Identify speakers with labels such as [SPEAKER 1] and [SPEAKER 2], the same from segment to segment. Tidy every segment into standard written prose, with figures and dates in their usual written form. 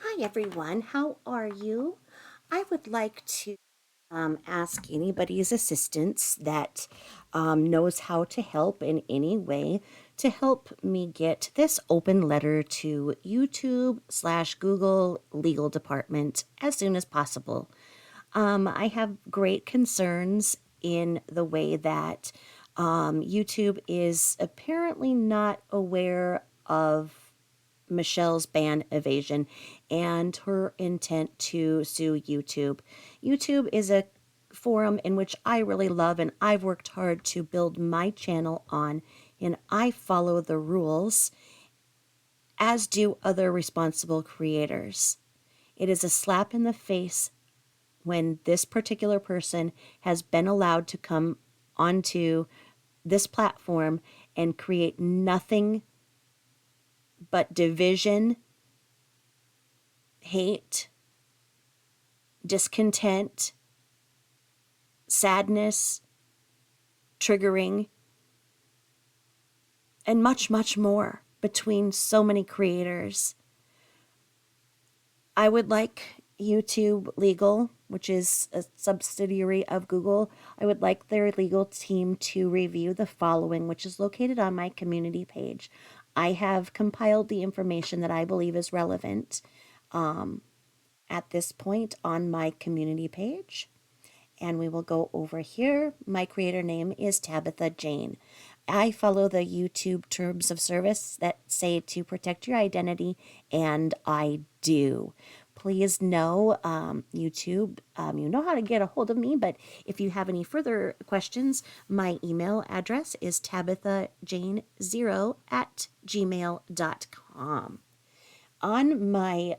[SPEAKER 1] Hi everyone, how are you? I would like to ask anybody's assistance that knows how to help in any way to help me get this open letter to YouTube/Google legal department as soon as possible. I have great concerns in the way that YouTube is apparently not aware of Michelle's ban evasion and her intent to sue YouTube. YouTube is a forum in which I really love and I've worked hard to build my channel on, and I follow the rules, as do other responsible creators. It is a slap in the face when this particular person has been allowed to come onto this platform and create nothing but division, hate, discontent, sadness, triggering, and much, much more between so many creators. I would like YouTube Legal, which is a subsidiary of Google, I would like their legal team to review the following, which is located on my community page. I have compiled the information that I believe is relevant at this point on my community page. And we will go over here. My creator name is Tabitha Jane. I follow the YouTube terms of service that say to protect your identity, and I do. Please know, YouTube, you know how to get a hold of me, but if you have any further questions, my email address is tabithajane0@gmail.com. On my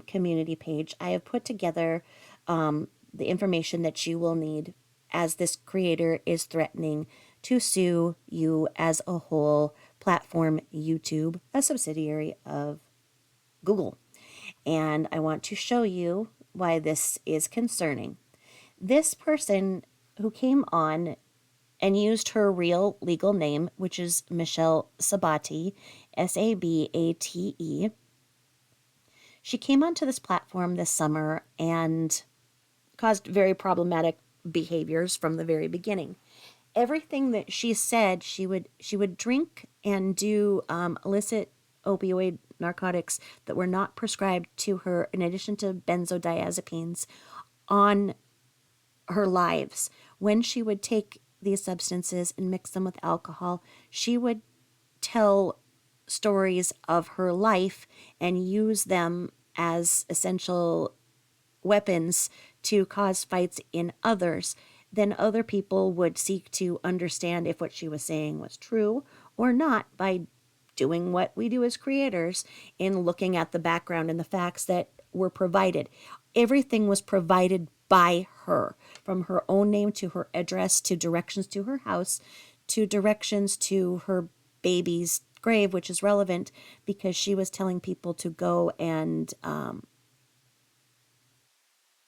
[SPEAKER 1] community page, I have put together the information that you will need as this creator is threatening to sue you as a whole platform, YouTube, a subsidiary of Google. And I want to show you why this is concerning. This person who came on and used her real legal name, which is Michelle Sabate, Sabate. She came onto this platform this summer and caused very problematic behaviors from the very beginning. Everything that she said, she would drink and do illicit opioid narcotics that were not prescribed to her, in addition to benzodiazepines, on her lives. When she would take these substances and mix them with alcohol, she would tell stories of her life and use them as essential weapons to cause fights in others. Then other people would seek to understand if what she was saying was true or not by doing what we do as creators in looking at the background and the facts that were provided. Everything was provided by her, from her own name to her address to directions to her house to directions to her baby's grave, which is relevant because she was telling people to go and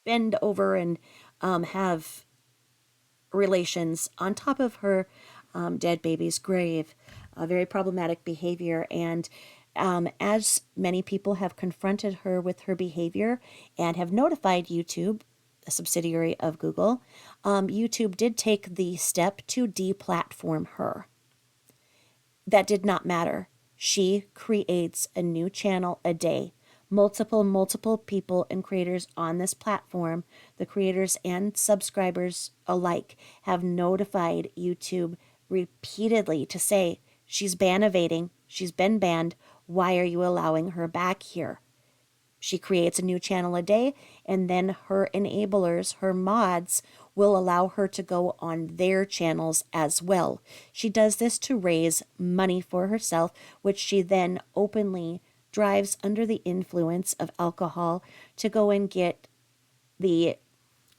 [SPEAKER 1] bend over and have relations on top of her dead baby's grave. A very problematic behavior. And as many people have confronted her with her behavior and have notified YouTube, a subsidiary of Google, YouTube did take the step to deplatform her. That did not matter. She creates a new channel a day. Multiple people and creators on this platform, the creators and subscribers alike, have notified YouTube repeatedly to say, she's ban evading, she's been banned, why are you allowing her back here? She creates a new channel a day, and then her enablers, her mods, will allow her to go on their channels as well. She does this to raise money for herself, which she then openly drives under the influence of alcohol to go and get the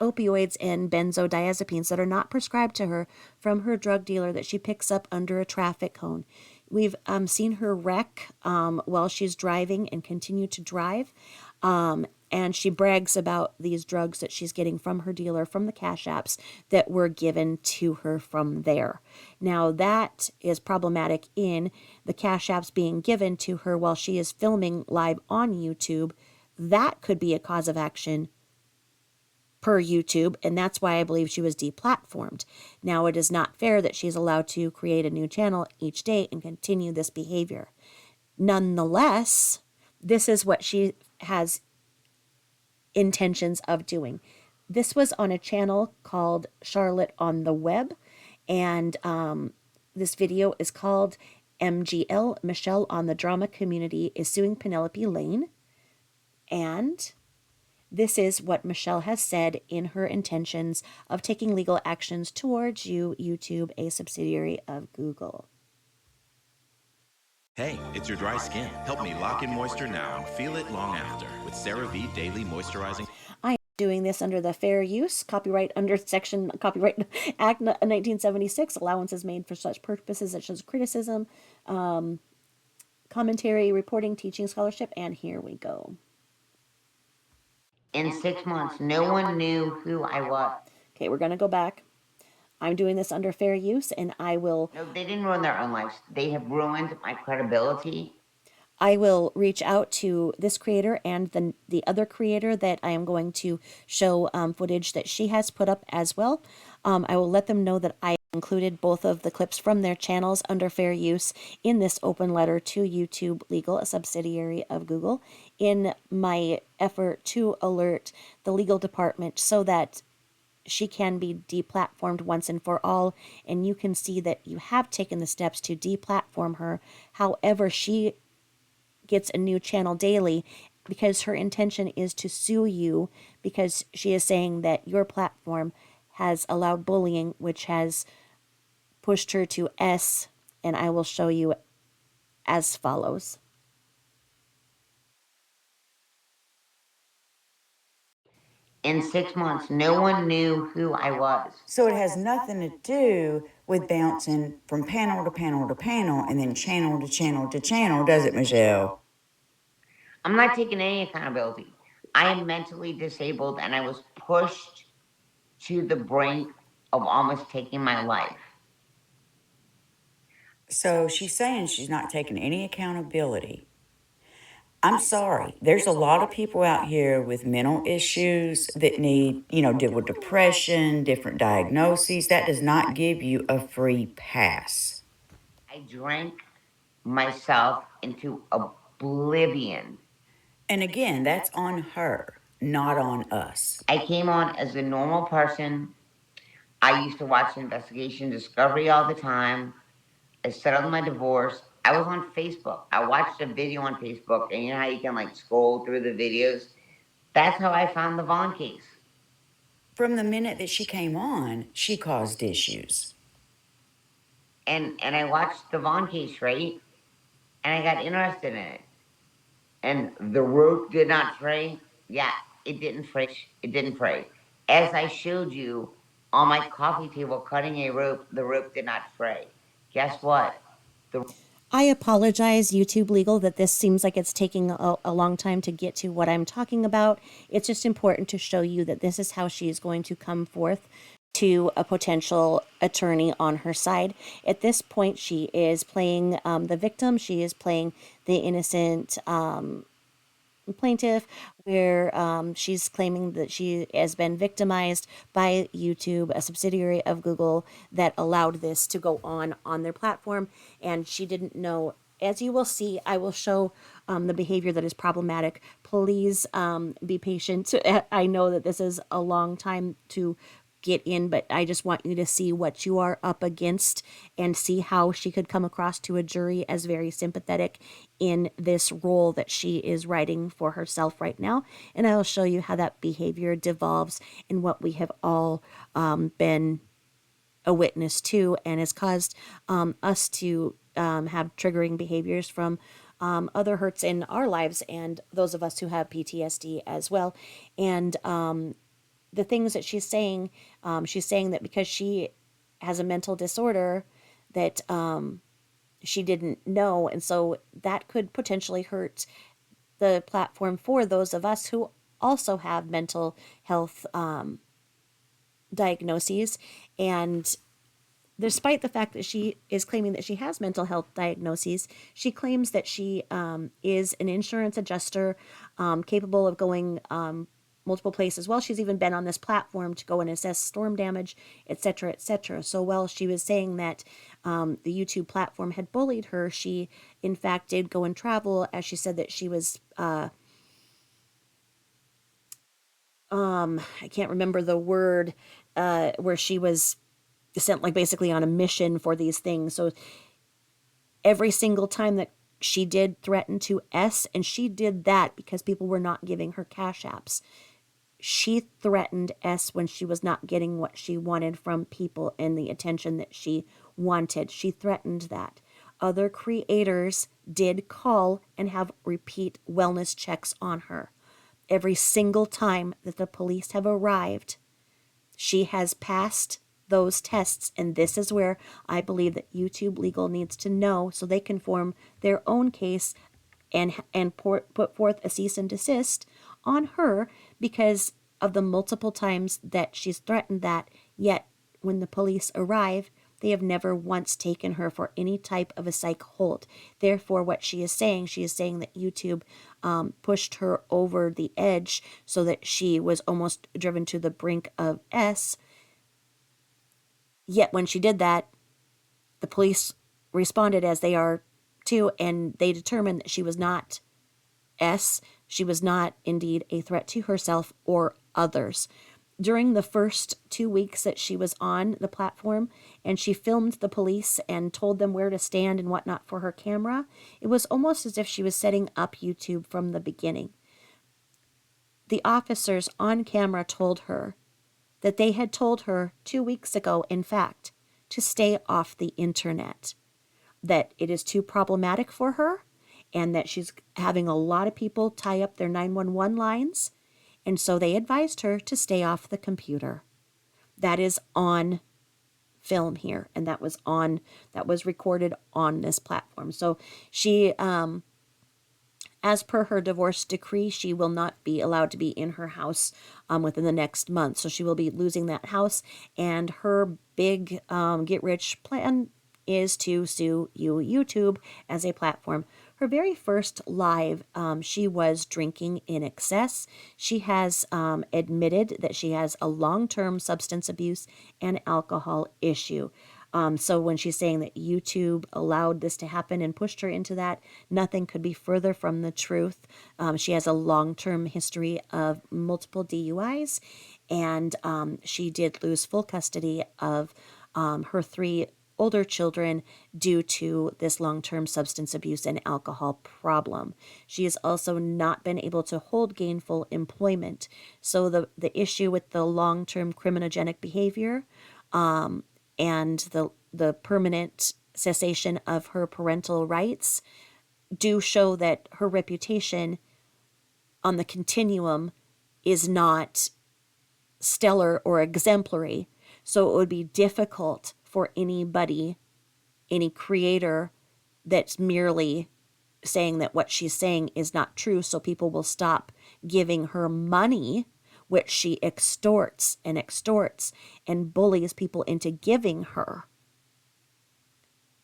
[SPEAKER 1] opioids and benzodiazepines that are not prescribed to her from her drug dealer that she picks up under a traffic cone. We've seen her wreck while she's driving and continue to drive. And she brags about these drugs that she's getting from her dealer, from the cash apps that were given to her from there. Now, that is problematic in the cash apps being given to her while she is filming live on YouTube that could be a cause of action per YouTube, and that's why I believe she was deplatformed. Now, it is not fair that she's allowed to create a new channel each day and continue this behavior. Nonetheless, this is what she has intentions of doing. This was on a channel called Charlotte on the Web, and this video is called MGL, Michelle on the Drama Community is Suing Penelope Lane. And this is what Michelle has said in her intentions of taking legal actions towards you, YouTube, a subsidiary of Google.
[SPEAKER 2] Hey, it's your dry skin. Help me lock in moisture now and feel it long after with CeraVe Daily Moisturizing.
[SPEAKER 1] I am doing this under the Fair Use, copyright under Section Copyright Act 1976, allowances made for such purposes such as criticism, commentary, reporting, teaching, scholarship, and here we go.
[SPEAKER 3] In 6 months, no one knew who I was.
[SPEAKER 1] Okay, we're going to go back. I'm doing this under fair use, and I will.
[SPEAKER 3] No, they didn't ruin their own lives. They have ruined my credibility.
[SPEAKER 1] I will reach out to this creator and the other creator that I am going to show footage that she has put up as well. I will let them know that I included both of the clips from their channels under fair use in this open letter to YouTube Legal, a subsidiary of Google, in my effort to alert the legal department so that she can be deplatformed once and for all, and you can see that you have taken the steps to deplatform her. However, she gets a new channel daily because her intention is to sue you because she is saying that your platform has allowed bullying, which has pushed her to S, and I will show you as follows.
[SPEAKER 3] In 6 months, no one knew who I was.
[SPEAKER 4] So it has nothing to do with bouncing from panel to panel to panel and then channel to channel to channel, does it, Michelle?
[SPEAKER 3] I'm not taking any accountability. I am mentally disabled and I was pushed to the brink of almost taking my life.
[SPEAKER 4] So she's saying she's not taking any accountability. I'm sorry. There's a lot of people out here with mental issues that need, deal with depression, different diagnoses. That does not give you a free pass.
[SPEAKER 3] I drank myself into oblivion.
[SPEAKER 4] And again, that's on her, not on us.
[SPEAKER 3] I came on as a normal person. I used to watch Investigation Discovery all the time. I settled my divorce. I was on Facebook. I watched a video on Facebook, and you know how you can like scroll through the videos? That's how I found the Vaughn case.
[SPEAKER 4] From the minute that she came on, she caused issues.
[SPEAKER 3] And I watched the Vaughn case, right? And I got interested in it. And the rope did not fray. Yeah, it didn't fray. It didn't fray. As I showed you on my coffee table cutting a rope, the rope did not fray. Guess what?
[SPEAKER 1] I apologize, YouTube Legal, that this seems like it's taking a long time to get to what I'm talking about. It's just important to show you that this is how she is going to come forth to a potential attorney on her side. At this point, she is playing the victim. She is playing the innocent plaintiff, where she's claiming that she has been victimized by YouTube, a subsidiary of Google that allowed this to go on their platform, and she didn't know. As you will see, I will show the behavior that is problematic. Please be patient. I know that this is a long time to get in, but I just want you to see what you are up against and see how she could come across to a jury as very sympathetic in this role that she is writing for herself right now. And I'll show you how that behavior devolves in what we have all been a witness to and has caused us to have triggering behaviors from other hurts in our lives and those of us who have PTSD as well. And the things that she's saying that because she has a mental disorder that she didn't know, and so that could potentially hurt the platform for those of us who also have mental health diagnoses. And despite the fact that she is claiming that she has mental health diagnoses, she claims that she is an insurance adjuster, capable of going multiple places. Well, she's even been on this platform to go and assess storm damage, etc., etc. So while she was saying that the YouTube platform had bullied her, she in fact did go and travel, as she said that she was. I can't remember the word, where she was sent like basically on a mission for these things. So every single time that she did threaten to and she did that because people were not giving her cash apps. She threatened when she was not getting what she wanted from people and the attention that she wanted. She threatened that. Other creators did call and have repeat wellness checks on her. Every single time that the police have arrived, she has passed those tests, and this is where I believe that YouTube Legal needs to know so they can form their own case and put forth a cease and desist on her because of the multiple times that she's threatened that, yet when the police arrive, they have never once taken her for any type of a psych hold. Therefore, what she is saying that YouTube pushed her over the edge so that she was almost driven to the brink of Yet when she did that, the police responded as they are too, and they determined that she was not she was not indeed a threat to herself or others. During the first 2 weeks that she was on the platform and she filmed the police and told them where to stand and whatnot for her camera, it was almost as if she was setting up YouTube from the beginning. The officers on camera told her that they had told her 2 weeks ago, in fact, to stay off the internet, that it is too problematic for her and that she's having a lot of people tie up their 911 lines. And so they advised her to stay off the computer. That is on film here. And that was recorded on this platform. So she, as per her divorce decree, she will not be allowed to be in her house within the next month. So she will be losing that house. And her big get rich plan is to sue YouTube as a platform. Her very first live, she was drinking in excess. She has admitted that she has a long-term substance abuse and alcohol issue. So when she's saying that YouTube allowed this to happen and pushed her into that, nothing could be further from the truth. She has a long-term history of multiple DUIs, and she did lose full custody of her three older children due to this long-term substance abuse and alcohol problem. She has also not been able to hold gainful employment. So the issue with the long-term criminogenic behavior and the permanent cessation of her parental rights do show that her reputation on the continuum is not stellar or exemplary. So it would be difficult for anybody, any creator that's merely saying that what she's saying is not true, so people will stop giving her money, which she extorts and bullies people into giving her,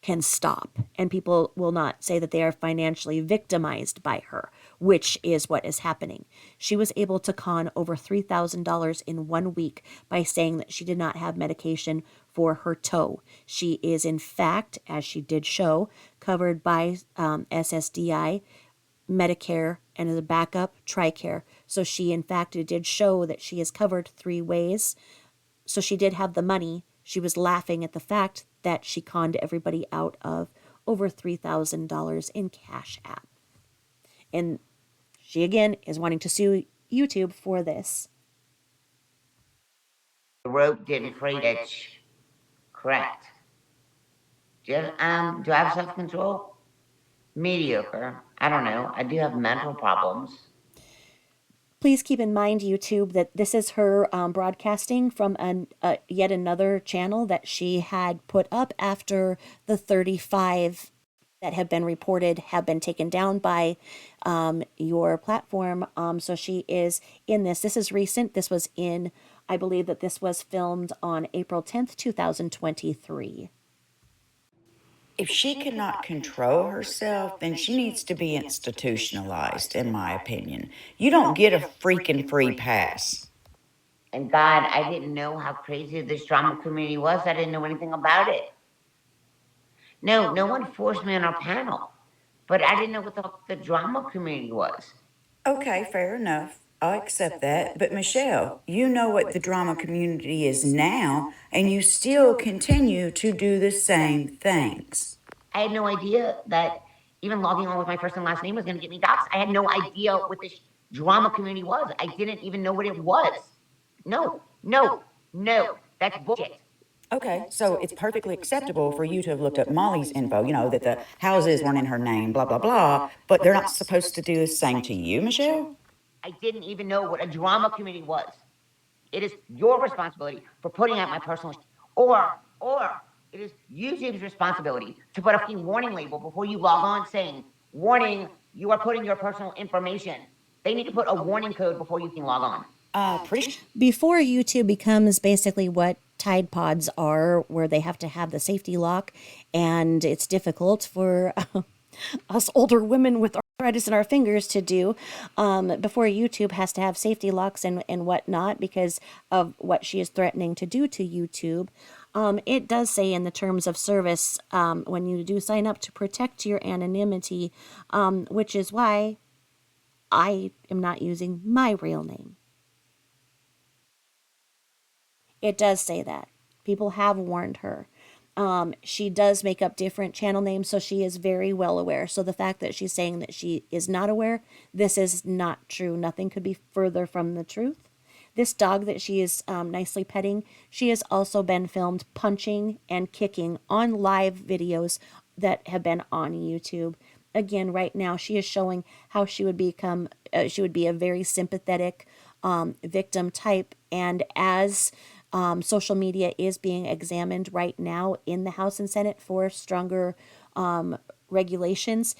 [SPEAKER 1] can stop. And people will not say that they are financially victimized by her, which is what is happening. She was able to con over $3,000 in 1 week by saying that she did not have medication for her toe. She is, in fact, as she did show, covered by SSDI, Medicare, and as a backup, TRICARE. So she, in fact, it did show that she is covered 3 ways. So she did have the money. She was laughing at the fact that she conned everybody out of over $3,000 in cash app. And she, again, is wanting to sue YouTube for this.
[SPEAKER 3] The rope didn't free it. Correct. Do I have self-control? Mediocre. I don't know. I do have mental problems.
[SPEAKER 1] Please keep in mind, YouTube, that this is her broadcasting from yet another channel that she had put up after the 35 that have been reported have been taken down by your platform. So she is in this. This is recent. This was in I believe that this was filmed on April 10th, 2023.
[SPEAKER 4] If she cannot control herself, then she needs to be institutionalized, in my opinion. You don't get a freaking free pass.
[SPEAKER 3] And God, I didn't know how crazy this drama community was. I didn't know anything about it. No, no one forced me on our panel, but I didn't know what the fuck the drama community was.
[SPEAKER 4] Okay, fair enough. I'll accept that. But Michelle, you know what the drama community is now, and you still continue to do the same things.
[SPEAKER 3] I had no idea that even logging on with my first and last name was going to get me doxxed. I had no idea what this drama community was. I didn't even know what it was. No, no, no. That's bullshit.
[SPEAKER 4] Okay, so it's perfectly acceptable for you to have looked up Molly's info, that the houses weren't in her name, blah, blah, blah, but they're not supposed to do the same to you, Michelle?
[SPEAKER 3] I didn't even know what a drama community was. It is your responsibility for putting out my personal or it is YouTube's responsibility to put a fucking warning label before you log on saying, warning, you are putting your personal information. They need to put a warning code before you can log on.
[SPEAKER 4] Pretty
[SPEAKER 1] Before YouTube becomes basically what Tide Pods are, where they have to have the safety lock, and it's difficult for us older women with arthritis in our fingers to do, before YouTube has to have safety locks and whatnot because of what she is threatening to do to YouTube. It does say in the terms of service, when you do sign up, to protect your anonymity, which is why I am not using my real name. It does say that. People have warned her. She does make up different channel names, so she is very well aware. So the fact that she's saying that she is not aware, this is not true. Nothing could be further from the truth. This dog that she is nicely petting, she has also been filmed punching and kicking on live videos that have been on YouTube. Again, right now, she is showing how she would become, she would be a very sympathetic victim type. And as social media is being examined right now in the House and Senate for stronger regulations,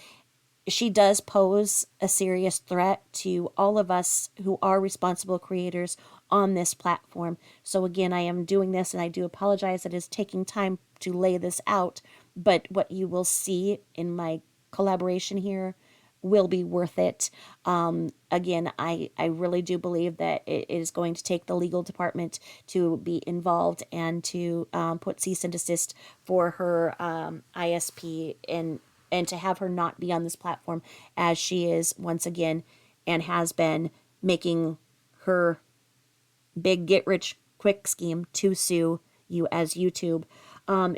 [SPEAKER 1] she does pose a serious threat to all of us who are responsible creators on this platform. So again, I am doing this and I do apologize that it is taking time to lay this out, but what you will see in my collaboration here will be worth it. Again, I really do believe that it is going to take the legal department to be involved and to put cease and desist for her ISP and to have her not be on this platform as she is once again and has been making her big get rich quick scheme to sue you as YouTube.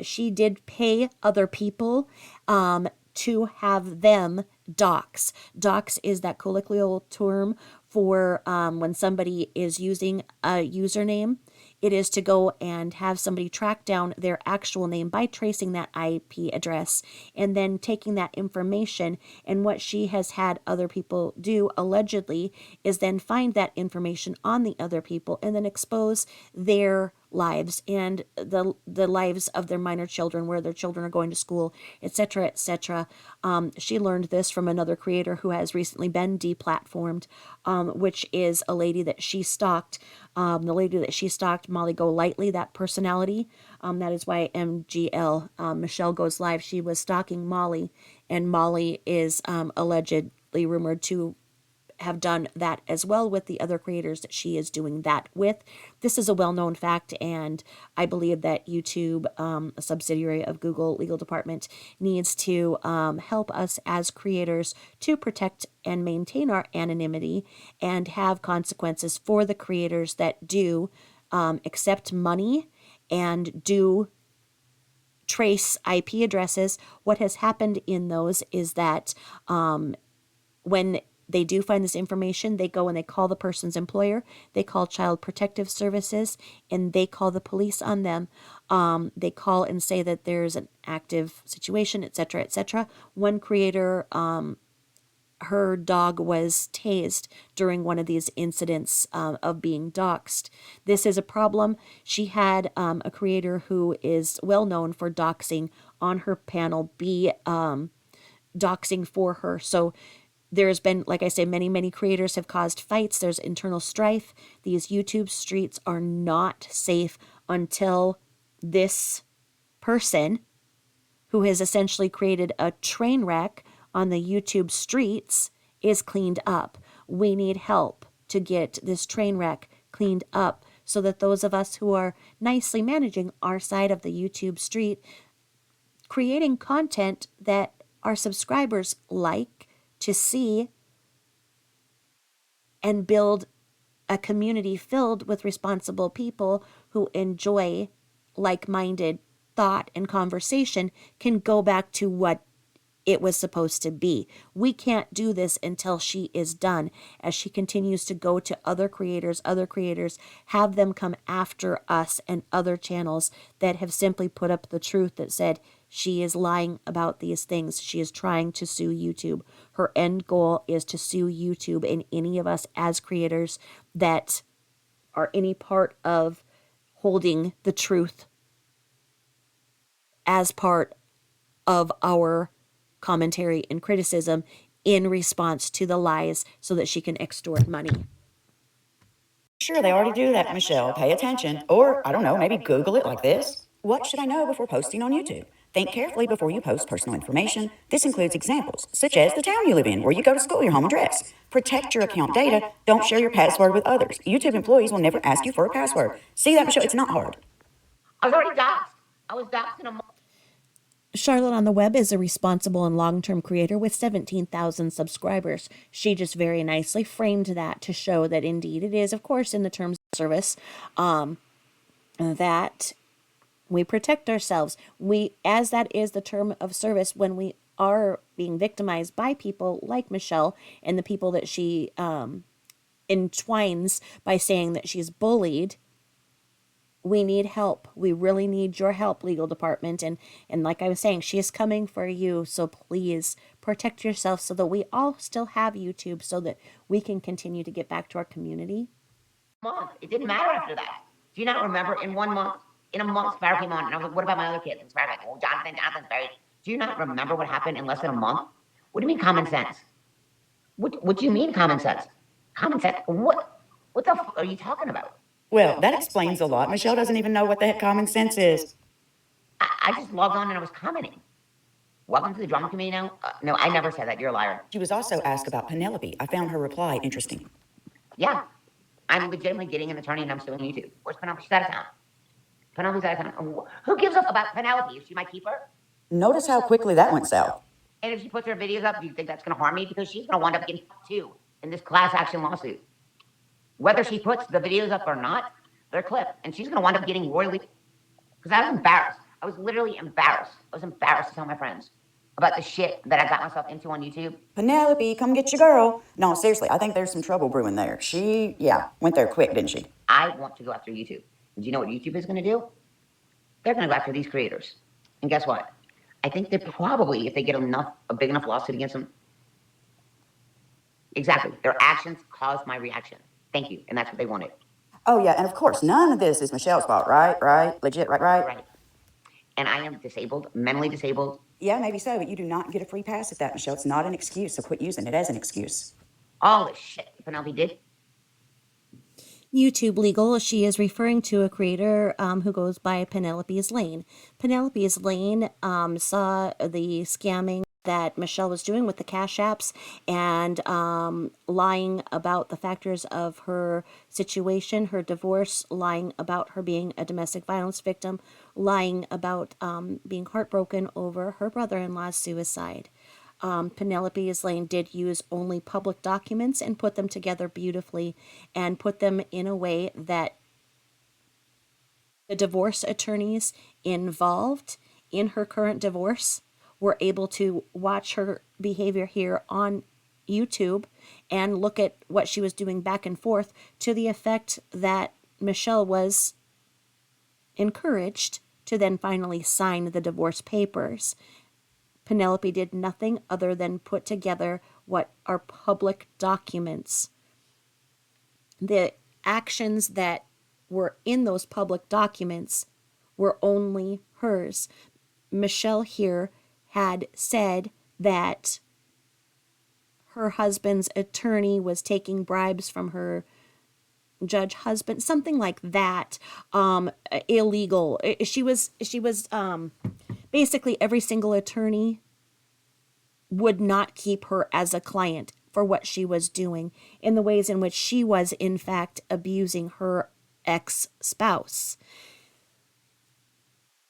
[SPEAKER 1] She did pay other people to have them dox. Dox is that colloquial term for when somebody is using a username. It is to go and have somebody track down their actual name by tracing that IP address and then taking that information. And what she has had other people do allegedly is then find that information on the other people and then expose their lives and the lives of their minor children, where their children are going to school, etc., etc. She learned this from another creator who has recently been deplatformed, which is a lady that she stalked. The lady that she stalked, Molly Go Lightly, that personality. That is why MGL, Michelle Goes Live, she was stalking Molly, and Molly is allegedly rumored to have done that as well with the other creators that she is doing that with. This is a well-known fact, and I believe that YouTube, a subsidiary of Google legal department, needs to help us as creators to protect and maintain our anonymity and have consequences for the creators that do accept money and do trace IP addresses. What has happened in those is that when they do find this information, they go and they call the person's employer, they call Child Protective Services, and they call the police on them. They call and say that there's an active situation, etc., etc. One creator, her dog was tased during one of these incidents of being doxxed. This is a problem. She had a creator who is well known for doxing on her panel be doxing for her. So There's been, like I say, many creators have caused fights. There's internal strife. These YouTube streets are not safe until this person who has essentially created a train wreck on the YouTube streets is cleaned up. We need help to get this train wreck cleaned up so that those of us who are nicely managing our side of the YouTube street, creating content that our subscribers like to see, and build a community filled with responsible people who enjoy like-minded thought and conversation, can go back to what it was supposed to be. We can't do this until she is done. As she continues to go to other creators, have them come after us and other channels that have simply put up the truth that said she is lying about these things. She is trying to sue YouTube. Her end goal is to sue YouTube and any of us as creators that are any part of holding the truth as part of our commentary and criticism in response to the lies so that she can extort money.
[SPEAKER 4] Sure, they already do that, Michelle. Pay attention. Or, I don't know, maybe Google it like this. What should I know before posting on YouTube? Think carefully before you post personal information. This includes examples, such as the town you live in, where you go to school, your home address. Protect your account data. Don't share your password with others. YouTube employees will never ask you for a password. See that, Michelle? It's not hard.
[SPEAKER 3] I was already doxxed. I was doxxed in a month.
[SPEAKER 1] Charlotte on the Web is a responsible and long-term creator with 17,000 subscribers. She just very nicely framed that to show that indeed it is, of course, in the terms of service, that we protect ourselves. As that is the term of service, when we are being victimized by people like Michelle and the people that she entwines by saying that she's bullied, we need help. We really need your help, legal department. And like I was saying, she is coming for you. So please protect yourself so that we all still have YouTube so that we can continue to get back to our community.
[SPEAKER 3] Month. It didn't matter after that. Do you not remember in 1 month, in a month, Sparrow came on, and I was like, what about my other kids? And Sparrow's like, oh, Jonathan's buried. Do you not remember what happened in less than a month? What do you mean common sense? What do you mean common sense? Common sense? What the f are you talking about?
[SPEAKER 4] Well, that explains a lot. Michelle doesn't even know what the heck common sense is.
[SPEAKER 3] I just logged on and I was commenting. Welcome to the drama community now? No, I never said that. You're a liar.
[SPEAKER 4] She was also asked about Penelope. I found her reply interesting.
[SPEAKER 3] Yeah, I'm legitimately getting an attorney and I'm suing YouTube. Where's Penelope? She's out of town. Penelope's out of town. Who gives up about Penelope? Is she my keeper?
[SPEAKER 4] Notice how quickly that went south.
[SPEAKER 3] And if she puts her videos up, do you think that's going to harm me? Because she's going to wind up getting fucked too in this class action lawsuit. Whether she puts the videos up or not, they're clipped. And she's going to wind up getting royally. Because I was embarrassed. I was literally embarrassed. I was embarrassed to tell my friends about the shit that I got myself into on YouTube.
[SPEAKER 4] Penelope, come get your girl. No, seriously, I think there's some trouble brewing there. She, went there quick, didn't she?
[SPEAKER 3] I want to go after YouTube. And do you know what YouTube is going to do? They're going to go after these creators. And guess what? I think they probably, if they get a big enough lawsuit against them, exactly, their actions caused my reaction. Thank you. And that's what they wanted.
[SPEAKER 4] Oh, yeah, and of course, none of this is Michelle's fault, right? Right? Legit, right?
[SPEAKER 3] Right. And I am disabled, mentally disabled.
[SPEAKER 4] Yeah, maybe so, but you do not get a free pass at that, Michelle. It's not an excuse, so quit using it as an excuse.
[SPEAKER 3] All the shit Penelope did.
[SPEAKER 1] YouTube legal, she is referring to a creator who goes by Penelope's Lane. Penelope's Lane saw the scamming that Michelle was doing with the cash apps and lying about the factors of her situation, her divorce, lying about her being a domestic violence victim, lying about being heartbroken over her brother-in-law's suicide. Penelope's Lane did use only public documents and put them together beautifully and put them in a way that the divorce attorneys involved in her current divorce were able to watch her behavior here on YouTube and look at what she was doing back and forth to the effect that Michelle was encouraged to then finally sign the divorce papers. Penelope did nothing other than put together what are public documents. The actions that were in those public documents were only hers. Michelle here had said that her husband's attorney was taking bribes from her judge husband, something like that. Illegal. She was basically every single attorney would not keep her as a client for what she was doing in the ways in which she was in fact abusing her ex-spouse.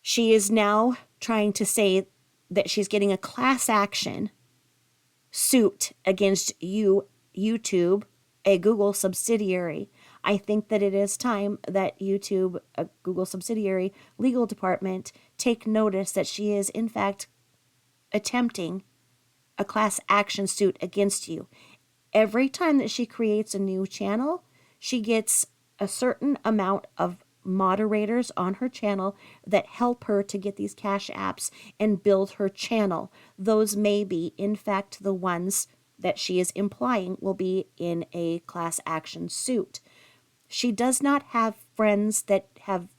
[SPEAKER 1] She is now trying to say that she's getting a class action suit against YouTube, a Google subsidiary. I think that it is time that YouTube, a Google subsidiary legal department, take notice that she is in fact attempting a class action suit against you. Every time that she creates a new channel, she gets a certain amount of moderators on her channel that help her to get these cash apps and build her channel. Those may be, in fact, the ones that she is implying will be in a class action suit. She does not have friends that have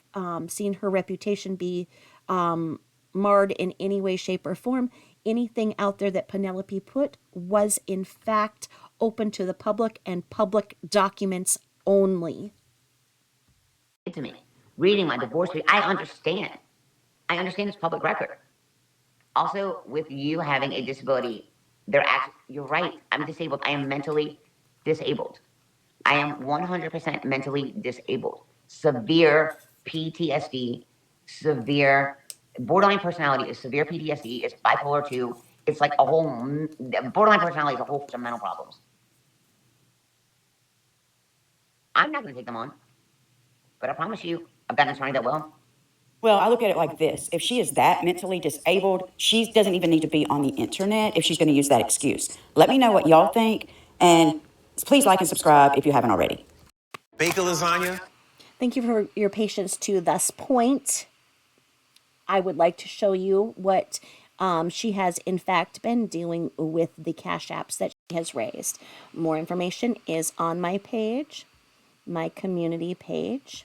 [SPEAKER 1] seen her reputation be marred in any way, shape, or form. Anything out there that Penelope put was, in fact, open to the public and public documents only.
[SPEAKER 3] To me, reading my divorce, I understand. I understand it's public record. Also, with you having a disability, you're right. I'm disabled. I am mentally disabled. I am 100% mentally disabled. Severe PTSD, severe borderline personality is severe PTSD. It's bipolar 2. It's like a whole borderline personality is a whole bunch of mental problems. I'm not going to take them on, but I promise you, I've got an attorney that will.
[SPEAKER 4] Well, I look at it like this. If she is that mentally disabled, she doesn't even need to be on the internet if she's going to use that excuse. Let me know what y'all think, and please like and subscribe if you haven't already.
[SPEAKER 2] Bake a lasagna?
[SPEAKER 1] Thank you for your patience to this point. I would like to show you what she has in fact been doing with the cash apps that she has raised. More information is on my page, my community page,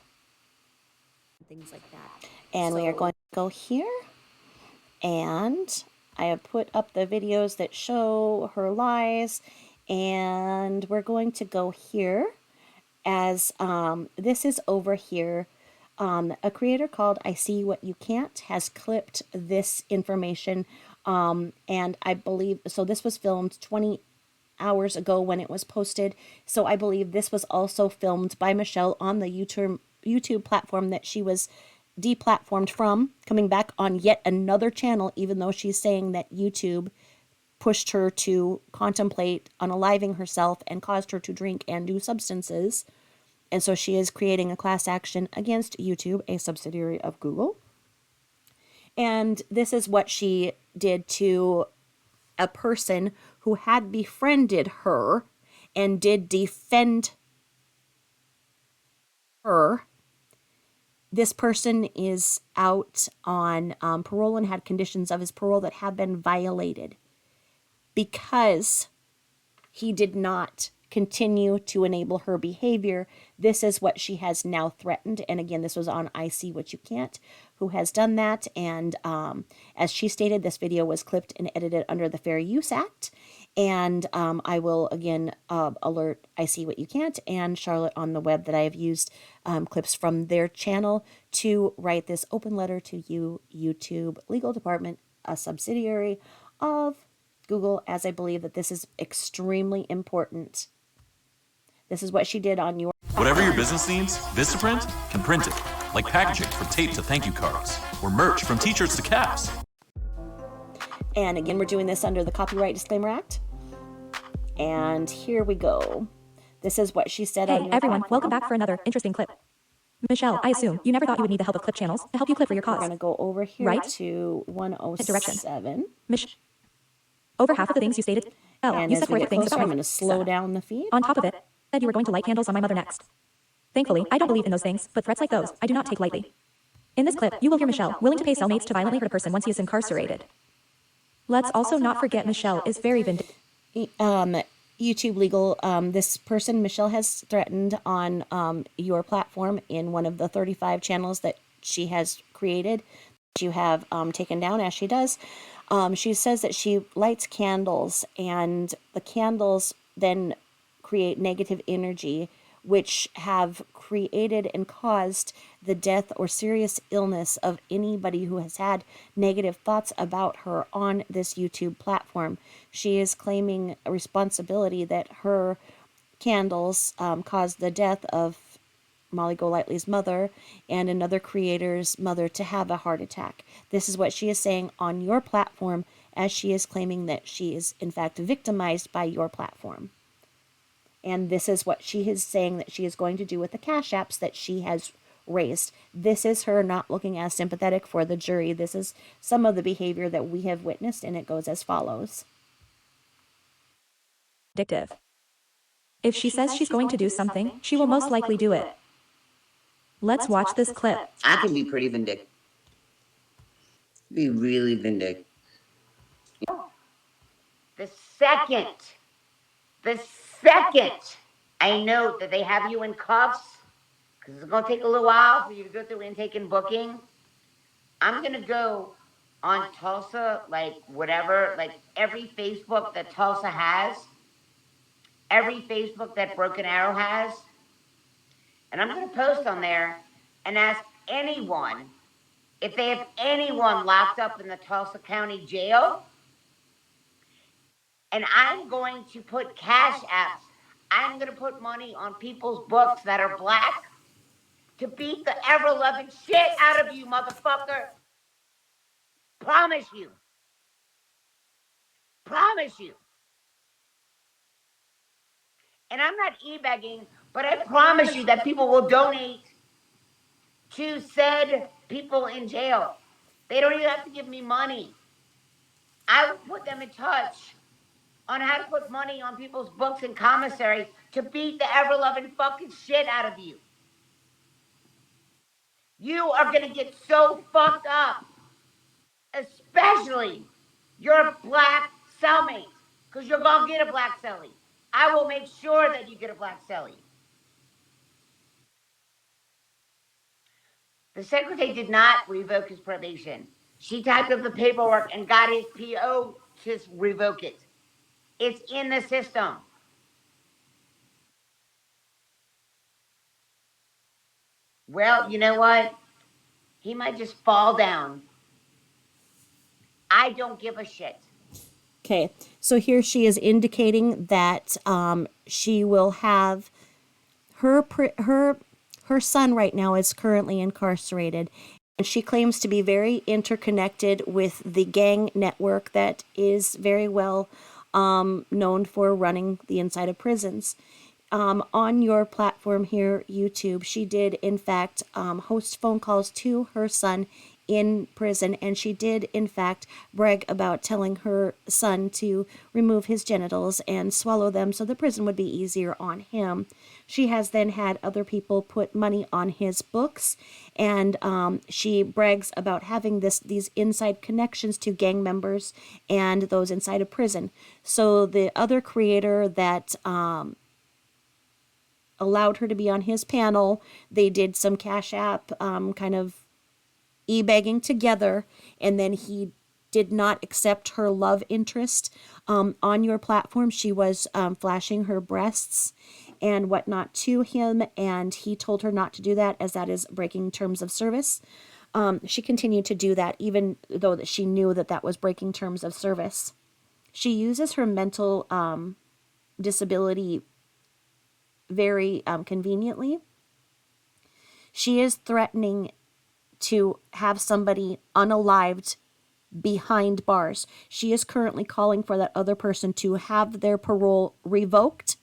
[SPEAKER 1] things like that. And we are going to go here, and I have put up the videos that show her lies, and we're going to go here as this is over here. A creator called I See What You Can't has clipped this information, and I believe, so this was filmed 20 hours ago when it was posted, so I believe this was also filmed by Michelle on the YouTube platform that she was deplatformed from, coming back on yet another channel, even though she's saying that YouTube pushed her to contemplate unaliving herself and caused her to drink and do substances. And so she is creating a class action against YouTube, a subsidiary of Google. And this is what she did to a person who had befriended her and did defend her. This person is out on parole and had conditions of his parole that have been violated because he did not continue to enable her behavior. This is what she has now threatened. And again, this was on I See What You Can't, who has done that. And as she stated, this video was clipped and edited under the Fair Use Act. And I will, again, alert I See What You Can't and Charlotte on the web that I have used clips from their channel to write this open letter to you, YouTube Legal Department, a subsidiary of Google, as I believe that this is extremely important. This is what she did on your...
[SPEAKER 5] Whatever your business needs, Vistaprint can print it. Like packaging from tape to thank you cards, or merch from t-shirts to caps.
[SPEAKER 1] And again, we're doing this under the Copyright Disclaimer Act. And here we go. This is what she said.
[SPEAKER 6] Hey everyone, welcome back for another interesting clip. Michelle, I assume you never thought you would need the help of clip channels to help you clip for your cause.
[SPEAKER 1] We're going to go over here
[SPEAKER 6] right?
[SPEAKER 1] to 107.
[SPEAKER 6] Over half of the things you stated,
[SPEAKER 1] And
[SPEAKER 6] you
[SPEAKER 1] as
[SPEAKER 6] said
[SPEAKER 1] we
[SPEAKER 6] were
[SPEAKER 1] get
[SPEAKER 6] things
[SPEAKER 1] closer,
[SPEAKER 6] about
[SPEAKER 1] I'm going to slow down the feed.
[SPEAKER 6] On top of it, said you were going to light candles on my mother next. Thankfully, I don't believe in those things, but threats like those, I do not take lightly. In this clip, you will hear Michelle willing to pay cellmates to violently hurt a person once he is incarcerated. Let's also not forget Michelle is very vindictive.
[SPEAKER 1] YouTube legal, this person, Michelle, has threatened on your platform in one of the 35 channels that she has created, that you have taken down as she does. She says that she lights candles, and the candles then create negative energy, which have created and caused the death or serious illness of anybody who has had negative thoughts about her on this YouTube platform. She is claiming a responsibility that her candles caused the death of Molly Golightly's mother and another creator's mother to have a heart attack. This is what she is saying on your platform, as she is claiming that she is in fact victimized by your platform. And this is what she is saying that she is going to do with the cash apps that she has raised. This is her not looking as sympathetic for the jury. This is some of the behavior that we have witnessed, and it goes as follows.
[SPEAKER 6] Addictive. If she says she's going to do something, she will most likely do it. Let's watch this clip.
[SPEAKER 3] I can be pretty vindictive. Be really vindictive. The second, the second I know that they have you in cuffs, because it's going to take a little while for you to go through intake and booking, I'm going to go on Tulsa, like whatever, like every Facebook that Tulsa has, every Facebook that Broken Arrow has, and I'm going to post on there and ask anyone if they have anyone locked up in the Tulsa County Jail. And I'm going to put cash apps. I'm going to put money on people's books that are black to beat the ever-loving shit out of you, motherfucker. Promise you. Promise you. And I'm not e-begging, but I promise you that people will donate to said people in jail. They don't even have to give me money. I will put them in touch on how to put money on people's books and commissaries to beat the ever-loving fucking shit out of you. You are going to get so fucked up, especially your black cellmate, because you're going to get a black cellie. I will make sure that you get a black cellie. The secretary did not revoke his probation. She typed up the paperwork and got his PO to revoke it. It's in the system. Well, you know what? He might just fall down. I don't give a shit.
[SPEAKER 1] Okay, so here she is indicating that she will have her son right now is currently incarcerated, and she claims to be very interconnected with the gang network that is very well known for running the inside of prisons. On your platform here, YouTube, she did in fact host phone calls to her son in prison, and she did in fact brag about telling her son to remove his genitals and swallow them so the prison would be easier on him. She has then had other people put money on his books, and she brags about having these inside connections to gang members and those inside of prison. So the other creator that allowed her to be on his panel, they did some Cash App kind of e-begging together, and then he did not accept her love interest on your platform. She was flashing her breasts and whatnot to him, and he told her not to do that, as that is breaking terms of service. She continued to do that even though that she knew that that was breaking terms of service. She uses her mental disability very conveniently. She is threatening to have somebody unalived behind bars. She is currently calling for that other person to have their parole revoked.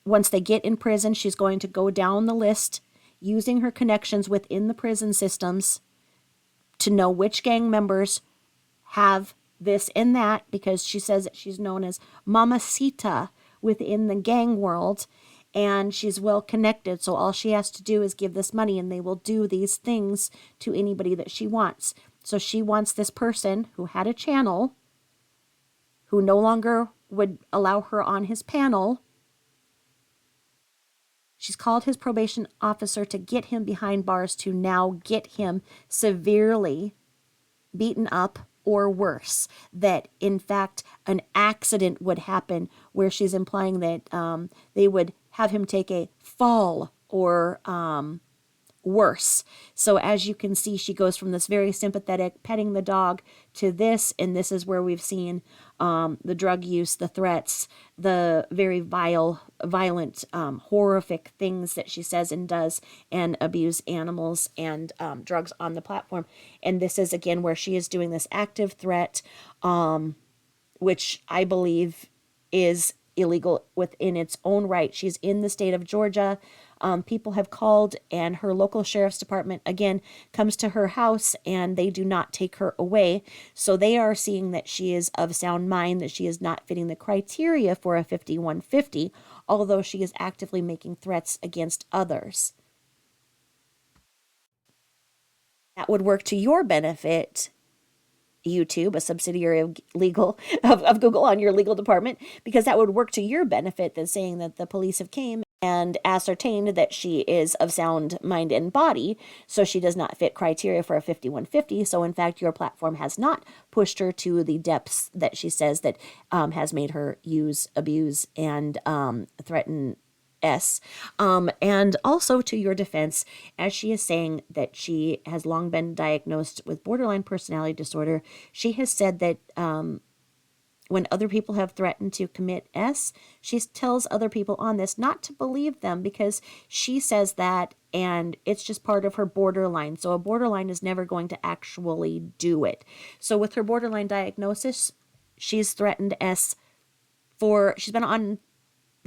[SPEAKER 1] Once they get in prison, she's going to go down the list using her connections within the prison systems to know which gang members have this and that, because she says that she's known as Mamacita within the gang world, and she's well connected. So all she has to do is give this money, and they will do these things to anybody that she wants. So she wants this person who had a channel, who no longer would allow her on his panel. She's called his probation officer to get him behind bars, to now get him severely beaten up or worse, that in fact an accident would happen, where she's implying that they would have him take a fall or worse. So as you can see, she goes from this very sympathetic petting the dog to this, and this is where we've seen the drug use, the threats, the very violent, horrific things that she says and does, and abuse animals and drugs on the platform. And this is again where she is doing this active threat, which I believe is illegal within its own right. She's in the state of Georgia. People have called, and her local sheriff's department again comes to her house, and they do not take her away. So they are seeing that she is of sound mind, that she is not fitting the criteria for a 5150, although she is actively making threats against others. That would work to your benefit, YouTube, a subsidiary of Google on your legal department, because that would work to your benefit than saying that the police have came and ascertained that she is of sound mind and body, so she does not fit criteria for a 5150. So in fact, your platform has not pushed her to the depths that she says that has made her use, abuse, and threaten and also to your defense, as she is saying that she has long been diagnosed with borderline personality disorder, she has said that when other people have threatened to commit she tells other people on this not to believe them, because she says that and it's just part of her borderline. So a borderline is never going to actually do it. So with her borderline diagnosis, she's threatened she's been on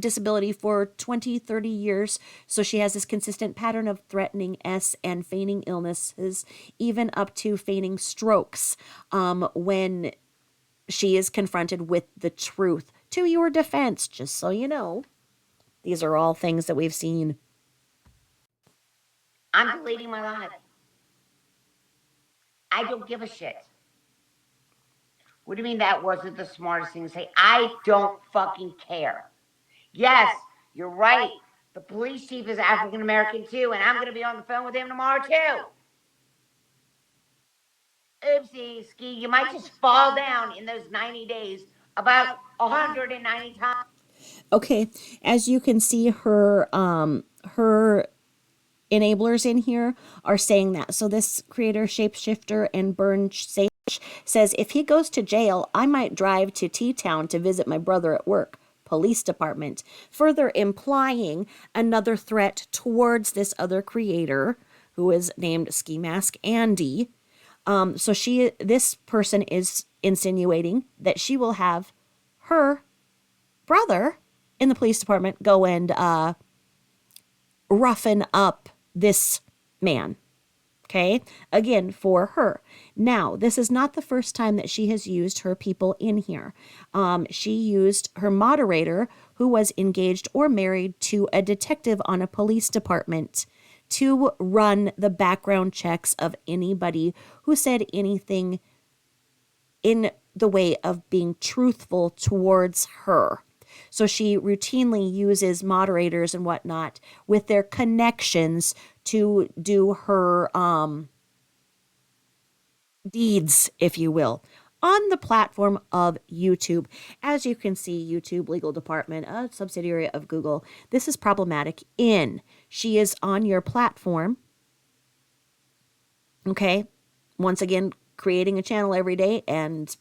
[SPEAKER 1] disability for 20, 30 years. So she has this consistent pattern of threatening and feigning illnesses, even up to feigning strokes when she is confronted with the truth. To your defense, just so you know, these are all things that we've seen.
[SPEAKER 3] I'm deleting my life. I don't give a shit. What do you mean that wasn't the smartest thing to say? I don't fucking care. Yes, you're right. The police chief is African American too, and I'm going to be on the phone with him tomorrow too. Oopsie, ski, you might just fall down in those 90 days about 190 times.
[SPEAKER 1] Okay, as you can see, her enablers in here are saying that. So this creator, Shapeshifter, and Burn Sage says, if he goes to jail, I might drive to T-Town to visit my brother at work. Police department, further implying another threat towards this other creator who is named Ski Mask Andy. So this person is insinuating that she will have her brother in the police department go and roughen up this man. Okay, again, for her. Now, this is not the first time that she has used her people in here. She used her moderator, who was engaged or married to a detective on a police department, to run the background checks of anybody who said anything in the way of being truthful towards her. So she routinely uses moderators and whatnot with their connections to do her deeds, if you will, on the platform of YouTube. As you can see, YouTube Legal Department, a subsidiary of Google, this is problematic she is on your platform, okay? Once again, creating a channel every day and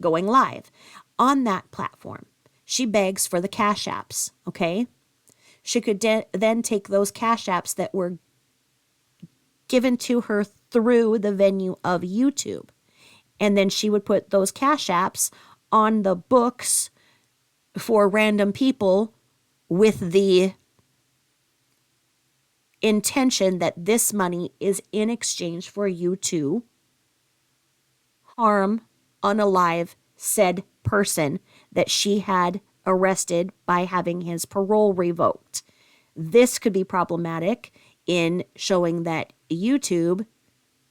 [SPEAKER 1] going live. On that platform, she begs for the cash apps, okay? She could then take those cash apps that were given to her through the venue of YouTube, and then she would put those cash apps on the books for random people with the intention that this money is in exchange for you to harm, unalive said person that she had arrested by having his parole revoked. This could be problematic in showing that YouTube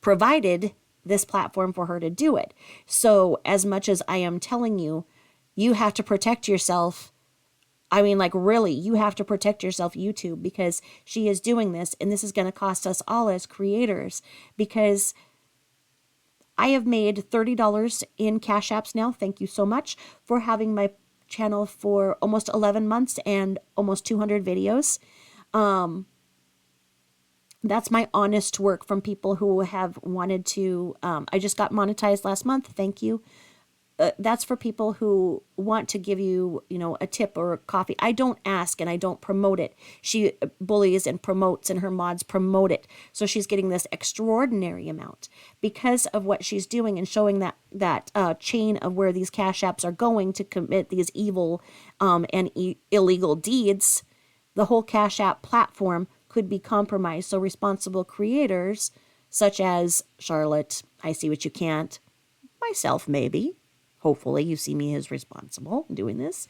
[SPEAKER 1] provided this platform for her to do it. So as much as I am telling you, you have to protect yourself. I mean, like, really, you have to protect yourself, YouTube, because she is doing this, and this is going to cost us all as creators, because I have made $30 in Cash Apps now. Thank you so much for having my channel for almost 11 months and almost 200 videos. That's my honest work from people who have wanted to. I just got monetized last month. Thank you. That's for people who want to give you, a tip or a coffee. I don't ask and I don't promote it. She bullies and promotes, and her mods promote it. So she's getting this extraordinary amount because of what she's doing and showing that chain of where these Cash Apps are going to commit these evil and illegal deeds. The whole Cash App platform could be compromised. So responsible creators such as Charlotte, I See What You Can't, myself maybe, hopefully you see me as responsible in doing this.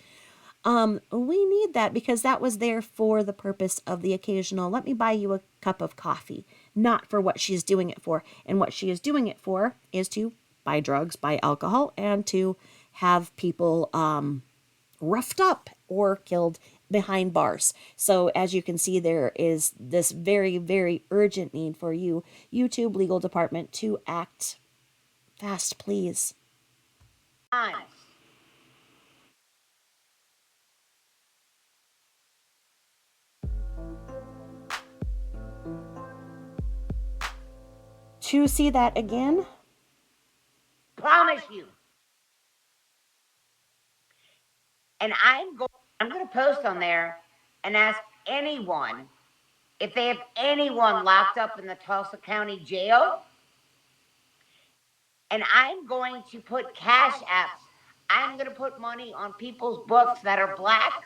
[SPEAKER 1] We need that because that was there for the purpose of the occasional, let me buy you a cup of coffee, not for what she's doing it for. And what she is doing it for is to buy drugs, buy alcohol, and to have people roughed up or killed behind bars. So as you can see, there is this very, very urgent need for you, YouTube legal department, to act fast, please. To see that again,
[SPEAKER 3] Promise you. And I'm going to post on there and ask anyone if they have anyone locked up in the Tulsa County Jail. And I'm going to put Cash Apps. I'm going to put money on people's books that are black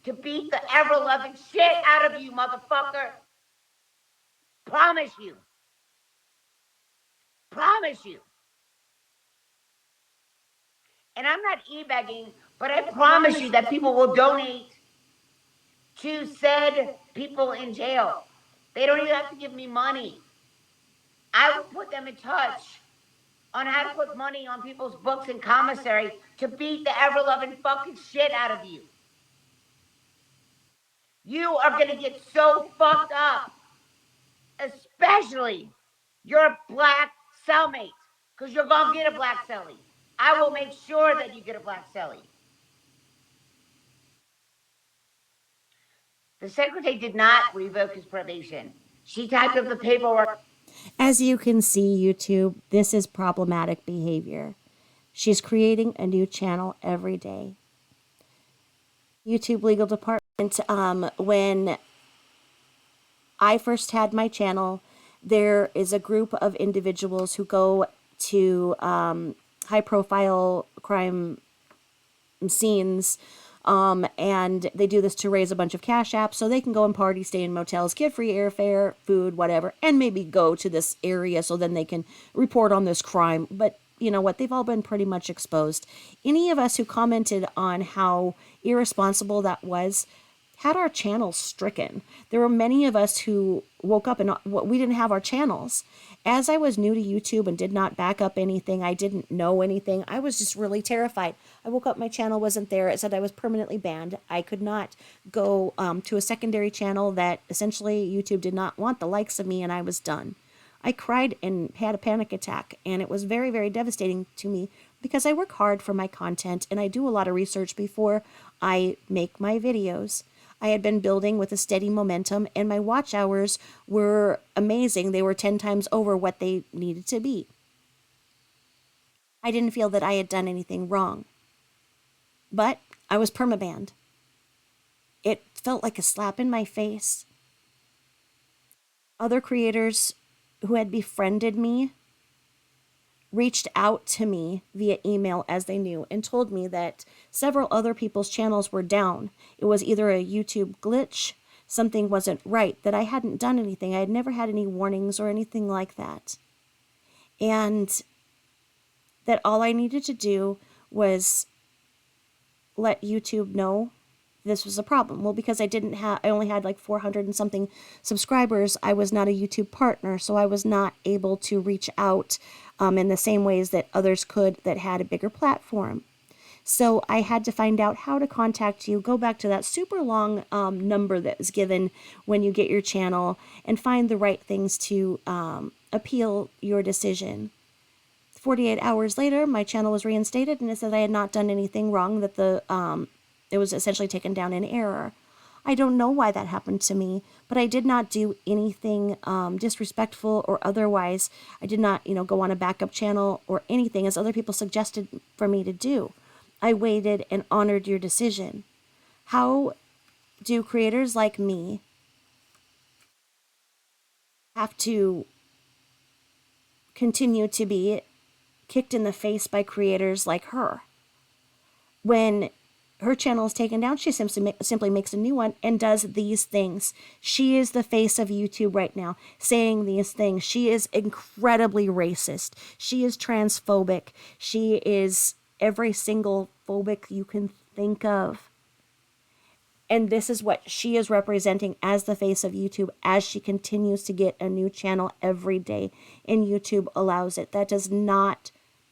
[SPEAKER 3] to beat the ever-loving shit out of you, motherfucker. Promise you. Promise you. And I'm not e-begging, but I promise you that people will donate to said people in jail. They don't even have to give me money. I will put them in touch on how to put money on people's books and commissary to beat the ever-loving fucking shit out of you. You are going to get so fucked up, especially your black cellmates, because you're going to get a black cellie. I will make sure that you get a black cellie. The secretary did not revoke his probation. She typed up the paperwork.
[SPEAKER 1] As you can see, YouTube, this is problematic behavior. She's creating a new channel every day. YouTube legal department, when I first had my channel, there is a group of individuals who go to high-profile crime scenes, and they do this to raise a bunch of Cash Apps so they can go and party, stay in motels, get free airfare, food, whatever, and maybe go to this area so then they can report on this crime. But you know what? They've all been pretty much exposed. Any of us who commented on how irresponsible that was had our channels stricken. There were many of us who woke up and we didn't have our channels. As I was new to YouTube and did not back up anything, I didn't know anything, I was just really terrified. I woke up, my channel wasn't there. It said I was permanently banned. I could not go to a secondary channel that essentially YouTube did not want the likes of me, and I was done. I cried and had a panic attack, and it was very, very devastating to me because I work hard for my content and I do a lot of research before I make my videos. I had been building with a steady momentum, and my watch hours were amazing. They were 10 times over what they needed to be. I didn't feel that I had done anything wrong, but I was permabanned. It felt like a slap in my face. Other creators who had befriended me reached out to me via email as they knew and told me that several other people's channels were down. It was either a YouTube glitch, something wasn't right, that I hadn't done anything. I had never had any warnings or anything like that. And that all I needed to do was let YouTube know this was a problem. Well, because I only had like 400 and something subscribers, I was not a YouTube partner, so I was not able to reach out in the same ways that others could that had a bigger platform. So I had to find out how to contact you, go back to that super long number that is given when you get your channel, and find the right things to appeal your decision. 48 hours later, my channel was reinstated, and it said I had not done anything wrong, that it was essentially taken down in error. I don't know why that happened to me, but I did not do anything disrespectful or otherwise. I did not, go on a backup channel or anything as other people suggested for me to do. I waited and honored your decision. How do creators like me have to continue to be kicked in the face by creators like her? When her channel is taken down, she simply makes a new one and does these things. She is the face of YouTube right now, saying these things. She is incredibly racist. She is transphobic. She is every single phobic you can think of. And this is what she is representing as the face of YouTube as she continues to get a new channel every day. And YouTube allows it. That does not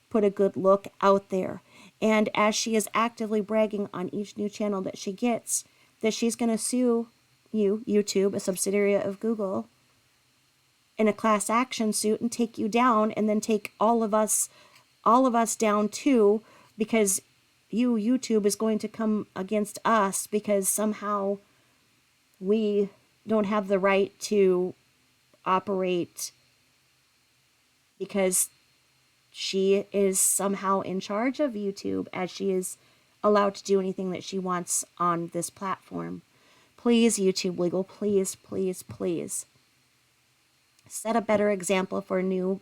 [SPEAKER 1] put a good look out there. And as she is actively bragging on each new channel that she gets, that she's going to sue YouTube, a subsidiary of Google, in a class action suit and take you down, and then take all of us down too, because YouTube is going to come against us because somehow we don't have the right to operate because she is somehow in charge of YouTube, as she is allowed to do anything that she wants on this platform. Please, YouTube Legal, please, please, please set a better example for new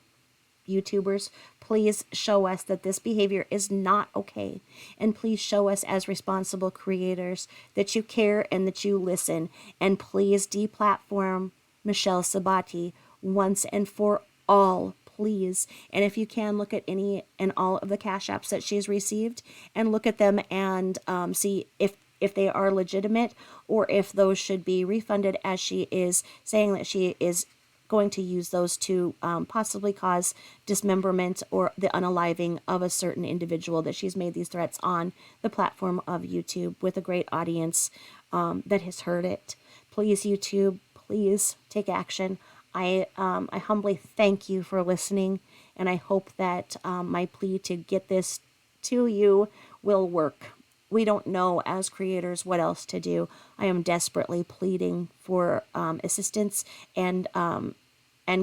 [SPEAKER 1] YouTubers. Please show us that this behavior is not okay. And please show us as responsible creators that you care and that you listen. And please deplatform Michelle Sabates once and for all, please. And if you can, look at any and all of the cash apps that she's received and look at them and see if they are legitimate or if those should be refunded, as she is saying that she is going to use those to possibly cause dismemberment or the unaliving of a certain individual that she's made these threats on the platform of YouTube with a great audience that has heard it. Please, YouTube, please take action. I humbly thank you for listening, and I hope that my plea to get this to you will work. We don't know as creators what else to do. I am desperately pleading for assistance and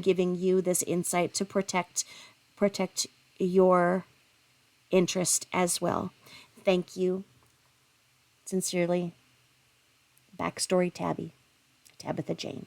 [SPEAKER 1] giving you this insight to protect your interest as well. Thank you. Sincerely, Backstory Tabby, Tabitha Jane.